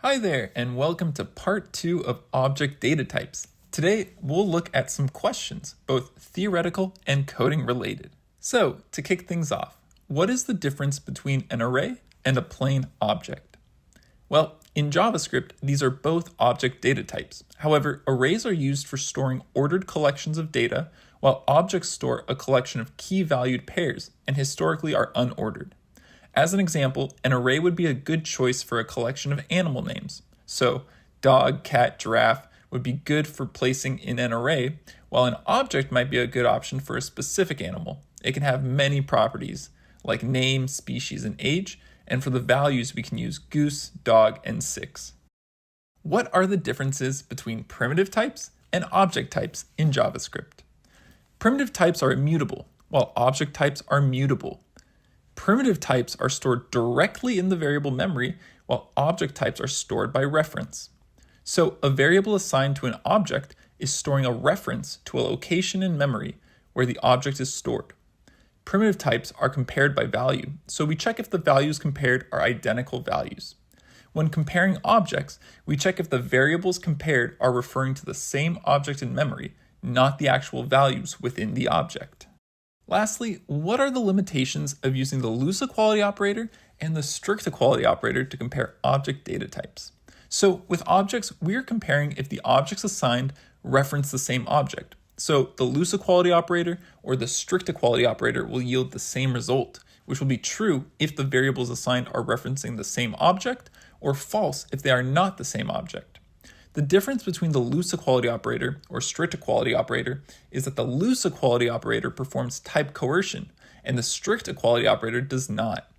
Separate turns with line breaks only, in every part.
Hi there, and welcome to part 2 of object data types. Today, we'll look at some questions, both theoretical and coding related. So, to kick things off, what is the difference between an array and a plain object? Well, in JavaScript, these are both object data types. However, arrays are used for storing ordered collections of data, while objects store a collection of key-valued pairs and historically are unordered. As an example, an array would be a good choice for a collection of animal names. So, dog, cat, giraffe would be good for placing in an array, while an object might be a good option for a specific animal. It can have many properties, like name, species, and age, and for the values we can use goose, dog, and 6. What are the differences between primitive types and object types in JavaScript? Primitive types are immutable, while object types are mutable. Primitive types are stored directly in the variable memory, while object types are stored by reference. So a variable assigned to an object is storing a reference to a location in memory where the object is stored. Primitive types are compared by value, so we check if the values compared are identical values. When comparing objects, we check if the variables compared are referring to the same object in memory, not the actual values within the object. Lastly, what are the limitations of using the loose equality operator and the strict equality operator to compare object data types? So with objects, we are comparing if the objects assigned reference the same object. So the loose equality operator or the strict equality operator will yield the same result, which will be true if the variables assigned are referencing the same object, or false if they are not the same object. The difference between the loose equality operator or strict equality operator is that the loose equality operator performs type coercion and the strict equality operator does not.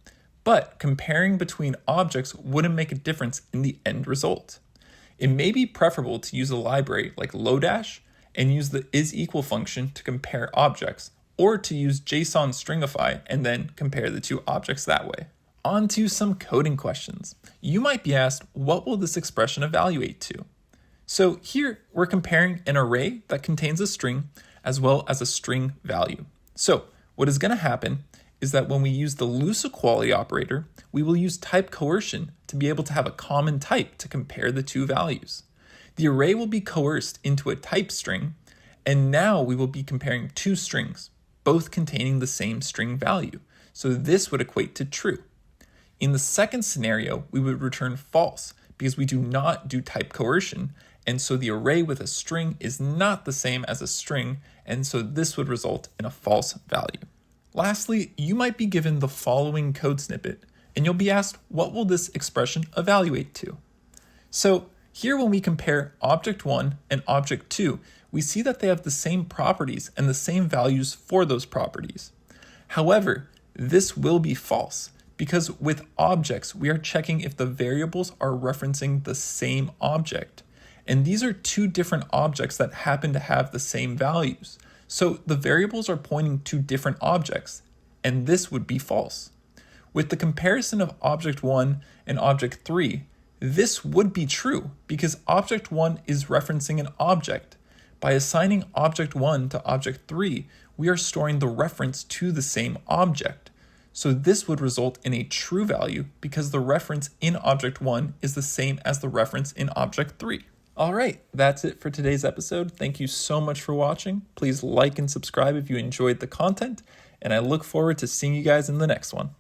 But comparing between objects wouldn't make a difference in the end result. It may be preferable to use a library like Lodash and use the isEqual function to compare objects, or to use JSON stringify and then compare the two objects that way. On to some coding questions. You might be asked, what will this expression evaluate to? So here we're comparing an array that contains a string as well as a string value. So what is going to happen is that when we use the loose equality operator, we will use type coercion to be able to have a common type to compare the two values. The array will be coerced into a type string, and now we will be comparing two strings, both containing the same string value. So this would equate to true. In the second scenario, we would return false because we do not do type coercion, and so the array with a string is not the same as a string, and so this would result in a false value. Lastly, you might be given the following code snippet, and you'll be asked, what will this expression evaluate to? So here when we compare object 1 and object 2, we see that they have the same properties and the same values for those properties. However, this will be false, because with objects, we are checking if the variables are referencing the same object. And these are two different objects that happen to have the same values. So the variables are pointing to different objects, and this would be false. With the comparison of object 1 and object 3, this would be true because object 1 is referencing an object. By assigning object 1 to object 3, we are storing the reference to the same object. So this would result in a true value because the reference in object 1 is the same as the reference in object 3. All right, that's it for today's episode. Thank you so much for watching. Please like and subscribe if you enjoyed the content, and I look forward to seeing you guys in the next one.